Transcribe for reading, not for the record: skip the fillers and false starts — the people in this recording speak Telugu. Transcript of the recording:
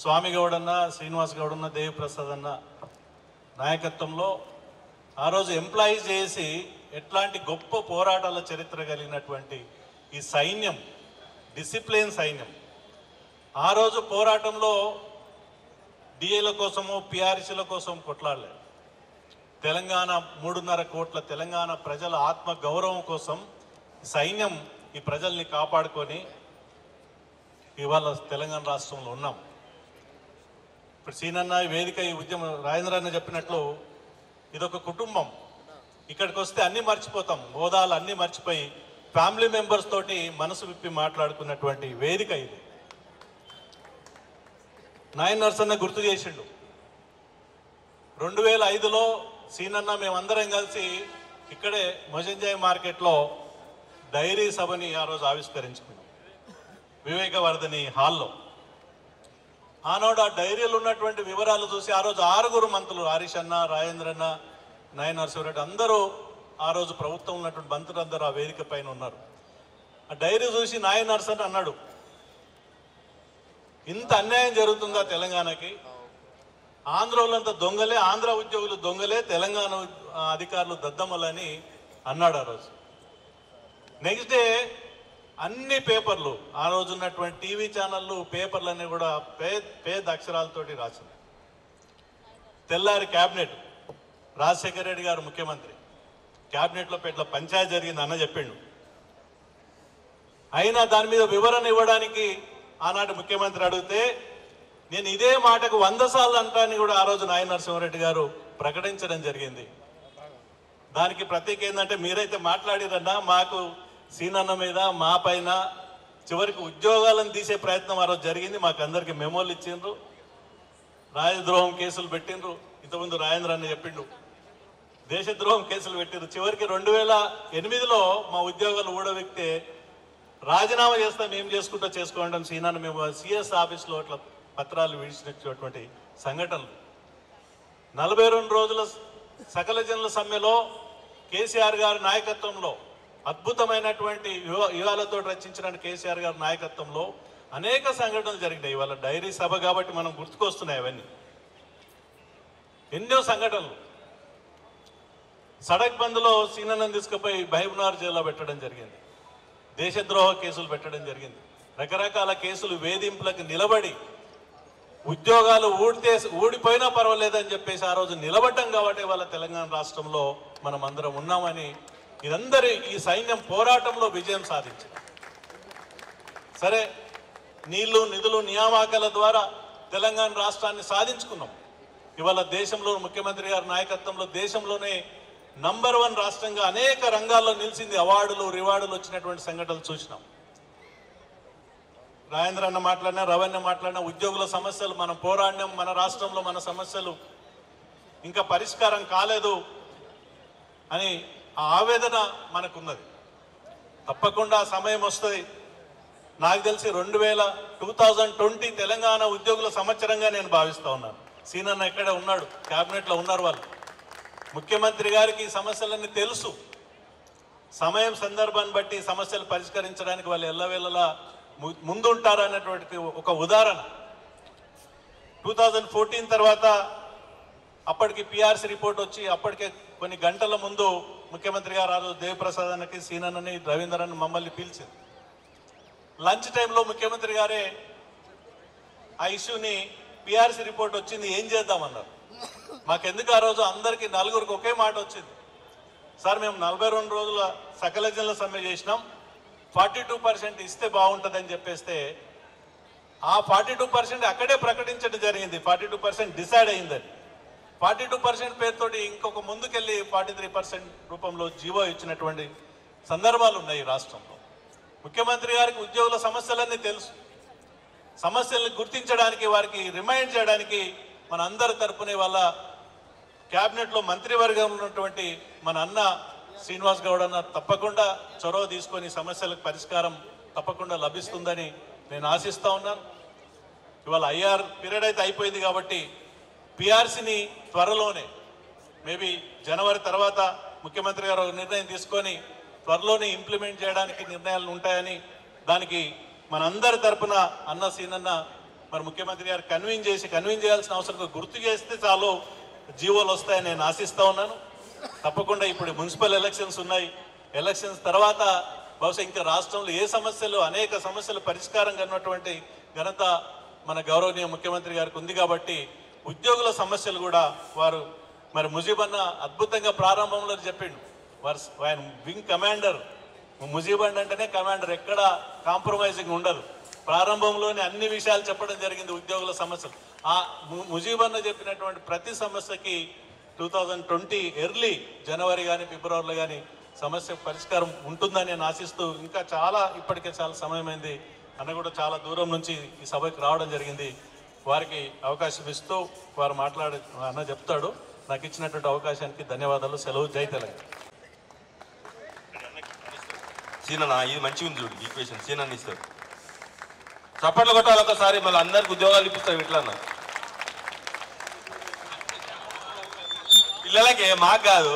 స్వామి గౌడన్న, శ్రీనివాస్ గౌడన్న, దేవిప్రసాద్ అన్న నాయకత్వంలో ఆ రోజు ఎంప్లాయీస్ చేసి ఎట్లాంటి గొప్ప పోరాటాల చరిత్ర కలిగినటువంటి ఈ సైన్యం, డిసిప్లిన్ సైన్యం, ఆ రోజు పోరాటంలో డిఏల కోసము పిఆర్సీల కోసం కొట్లాడలేదు. తెలంగాణ 3.5 కోట్ల తెలంగాణ ప్రజల ఆత్మ గౌరవం కోసం సైన్యం ఈ ప్రజల్ని కాపాడుకొని ఇవాళ తెలంగాణ రాష్ట్రంలో ఉన్నాం. ఇప్పుడు సీనన్న వేదిక, ఈ ఉద్యమం రాజేంద్ర అన్న చెప్పినట్లు ఇదొక కుటుంబం. ఇక్కడికి వస్తే అన్నీ మర్చిపోతాం, హోదాలు అన్నీ మర్చిపోయి ఫ్యామిలీ మెంబర్స్ తోటి మనసు విప్పి మాట్లాడుకున్నటువంటి వేదిక ఇది. నాయన్ నర్సన్న గుర్తు చేసిండు, 2005లో సీనన్న మేమందరం కలిసి ఇక్కడే మొజంజాయ్ మార్కెట్లో డైరీ సభని ఆ రోజు ఆవిష్కరించుకున్నాం, వివేకవర్ధని హాల్లో. ఆనాడు ఆ డైరీలు ఉన్నటువంటి వివరాలు చూసి ఆ రోజు 6 మంత్రులు, హరీష్ అన్న, రాజేంద్ర అన్న, నాయన్ నరసింహారెడ్డి అందరూ ఆ రోజు ప్రభుత్వం ఉన్నటువంటి మంత్రులు అందరూ ఆ వేదిక పైన ఉన్నారు. ఆ డైరీ చూసి నాయన్ నరసన్న అన్నాడు, ఇంత అన్యాయం జరుగుతుందా తెలంగాణకి? ఆంధ్రోళ్ళంతా దొంగలే, ఆంధ్ర ఉద్యోగులు దొంగలే, తెలంగాణ అధికారులు దద్దమ్మలని అన్నాడు ఆ రోజు. నెక్స్ట్ డే అన్ని పేపర్లు, ఆ రోజు ఉన్నటువంటి టీవీ ఛానళ్ళు, పేపర్లన్నీ కూడా పేద అక్షరాలతోటి రాసింది. తెల్లారి క్యాబినెట్, రాజశేఖర రెడ్డి గారు ముఖ్యమంత్రి, క్యాబినెట్లో పెట్ల పంచాయతీ జరిగింది అన్న చెప్పిండు. అయినా దాని మీద వివరణ ఇవ్వడానికి ఆనాటి ముఖ్యమంత్రి అడిగితే నేను ఇదే మాటకు 100 సార్లు అంటానని కూడా ఆ రోజు నాయన్ నరసింహారెడ్డి గారు ప్రకటించడం జరిగింది. దానికి ప్రత్యేక ఏంటంటే, మీరైతే మాట్లాడిరన్నా, మాకు సీనన్న మీద మా పైన చివరికి ఉద్యోగాలను తీసే ప్రయత్నం ఆ రోజు జరిగింది. మాకు అందరికీ మెమోలు ఇచ్చిండ్రు, రాజద్రోహం కేసులు పెట్టిండ్రు. ఇంతకుముందు రాజేంద్ర అన్న చెప్పిండు, దేశద్రోహం కేసులు పెట్టిండ్రు. చివరికి 2008లో మా ఉద్యోగాలు ఊడవెక్తే రాజీనామా చేస్తాం, ఏం చేసుకుంటా చేసుకోవడం సీనన్న మేము సిఎస్ ఆఫీస్లో అట్లా పత్రాలు విడిచినటువంటి సంఘటనలు. 42 రోజుల సకల జనుల సమ్మెలో కేసీఆర్ గారి నాయకత్వంలో అద్భుతమైనటువంటి యుగాలతో రచించిన కేసీఆర్ గారి నాయకత్వంలో అనేక సంఘటనలు జరిగినాయి. ఇవాళ డైరీ సభ కాబట్టి మనం గుర్తుకొస్తున్నాయి అవన్నీ. ఎన్నో సంఘటనలు. సడక్ బంద్లో సీనన్నను తీసుకుపోయి బహబూబ్నగర్ జైల్లో పెట్టడం జరిగింది, దేశద్రోహ కేసులు పెట్టడం జరిగింది, రకరకాల కేసులు, వేధింపులకు నిలబడి ఉద్యోగాలు ఊడిపోయినా పర్వాలేదని చెప్పేసి ఆ రోజు నిలబడ్డం కాబట్టి వాళ్ళ తెలంగాణ రాష్ట్రంలో మనం అందరం ఉన్నామని, ఇదందరి ఈ సైన్యం పోరాటంలో విజయం సాధించింది. సరే, నీళ్లు, నిధులు, నియామకాల ద్వారా తెలంగాణ రాష్ట్రాన్ని సాధించుకున్నాం. ఇవాళ దేశంలో ముఖ్యమంత్రి గారి నాయకత్వంలో దేశంలోనే నంబర్ 1 రాష్ట్రంగా అనేక రంగాల్లో నిలిచింది. అవార్డులు, రివార్డులు వచ్చినటువంటి సంఘటనలు చూసినాం. రాజేంద్ర అన్న మాట్లాడినా, రవణ మాట్లాడినా, ఉద్యోగుల సమస్యలు మనం పోరాడినాం. మన రాష్ట్రంలో మన సమస్యలు ఇంకా పరిష్కారం కాలేదు అని ఆ ఆవేదన మనకున్నది. తప్పకుండా సమయం వస్తుంది. నాకు తెలిసి 2020 తెలంగాణ ఉద్యోగుల సంవత్సరంగా నేను భావిస్తూ ఉన్నాను. సీనన్న ఎక్కడే ఉన్నాడు, క్యాబినెట్లో ఉన్నారు వాళ్ళు. ముఖ్యమంత్రి గారికి ఈ సమస్యలన్నీ తెలుసు. సమయం, సందర్భాన్ని బట్టి సమస్యలు పరిష్కరించడానికి వాళ్ళు ఎల్లవేళలా ముందుంటారు అన్నటువంటి ఒక ఉదాహరణ. 2014 తర్వాత అప్పటికి పిఆర్సీ రిపోర్ట్ వచ్చి అప్పటికే కొన్ని గంటల ముందు ముఖ్యమంత్రి గారు ఆ రోజు దేవిప్రసాద్ అన్నకి, సీనన్నని, రవీంద్రని మమ్మల్ని పిలిచింది. లంచ్ టైంలో ముఖ్యమంత్రి గారే ఆ ఇష్యూని, పిఆర్సీ రిపోర్ట్ వచ్చింది, ఏం చేద్దామన్నారు. మాకెందుకు ఆ రోజు అందరికీ 4గురికి ఒకే మాట వచ్చింది, సార్ మేము 42 రోజుల సకల జనుల సమ్మె చేసినాం, 42% ఇస్తే బాగుంటుందని చెప్పేస్తే ఆ 42% అక్కడే ప్రకటించడం జరిగింది. 42% డిసైడ్ అయిందని. 42% పేరుతోటి ఇంకొక ముందుకెళ్ళి 43% రూపంలో జీవో ఇచ్చినటువంటి సందర్భాలు ఉన్నాయి ఈ రాష్ట్రంలో. ముఖ్యమంత్రి గారికి ఉద్యోగుల సమస్యలన్నీ తెలుసు. సమస్యల్ని గుర్తించడానికి, వారికి రిమైండ్ చేయడానికి మన అందరి తరపునే వాళ్ళ క్యాబినెట్లో మంత్రివర్గంలో ఉన్నటువంటి మన అన్న శ్రీనివాస్ గౌడ్ అన్న తప్పకుండా చొరవ తీసుకొని సమస్యలకు పరిష్కారం తప్పకుండా లభిస్తుందని నేను ఆశిస్తూ ఉన్నాను. ఇవాళ ఐఆర్ పీరియడ్ అయితే అయిపోయింది కాబట్టి పిఆర్సీని త్వరలోనే, మేబీ జనవరి తర్వాత ముఖ్యమంత్రి గారు నిర్ణయం తీసుకొని త్వరలోనే ఇంప్లిమెంట్ చేయడానికి నిర్ణయాలు ఉంటాయని, దానికి మనందరి తరపున అన్న సీనన్న మరి ముఖ్యమంత్రి గారు కన్విన్స్ చేయాల్సిన అవసరం గుర్తు చేస్తే చాలు జీవోలు వస్తాయని నేను ఆశిస్తా ఉన్నాను. తప్పకుండా ఇప్పుడు మున్సిపల్ ఎలక్షన్స్ ఉన్నాయి. ఎలక్షన్స్ తర్వాత బహుశా ఇంకా రాష్ట్రంలో అనేక సమస్యలు పరిష్కారం కన్నటువంటి ఘనత మన గౌరవనీయ ముఖ్యమంత్రి గారికి ఉంది. కాబట్టి ఉద్యోగుల సమస్యలు కూడా వారు మరి ముజీబన్న అద్భుతంగా ప్రారంభంలో చెప్పిండు. ఆయన వింగ్ కమాండర్, ముజీబన్ అంటేనే కమాండర్, ఎక్కడ కాంప్రమైజింగ్ ఉండదు. ప్రారంభంలోనే అన్ని విషయాలు చెప్పడం జరిగింది ఉద్యోగుల సమస్యలు. ఆ ముజీబన్న చెప్పినటువంటి ప్రతి సమస్యకి 2020 ఎర్లీ జనవరి కానీ ఫిబ్రవరిలో కానీ సమస్య పరిష్కారం ఉంటుందని నేను ఆశిస్తూ, ఇంకా ఇప్పటికే చాలా సమయమైంది అన్న కూడా చాలా దూరం నుంచి ఈ సభకి రావడం జరిగింది. వారికి అవకాశం ఇస్తూ వారు అన్న చెప్తాడు. నాకు ఇచ్చినటువంటి అవకాశానికి ధన్యవాదాలు. సెలవు. జై తెలంగాణ. సీనన్నా ఇది మంచిగా ఉంది చూడు ఈక్వేషన్. సీనన్న ఇస్తారు చప్పట్లు కొట్టాలి ఒకసారి, మళ్ళీ అందరికి ఉద్యోగాలు ఇప్పిస్తారు. ఇట్లా పిల్లలకి మాకు కాదు.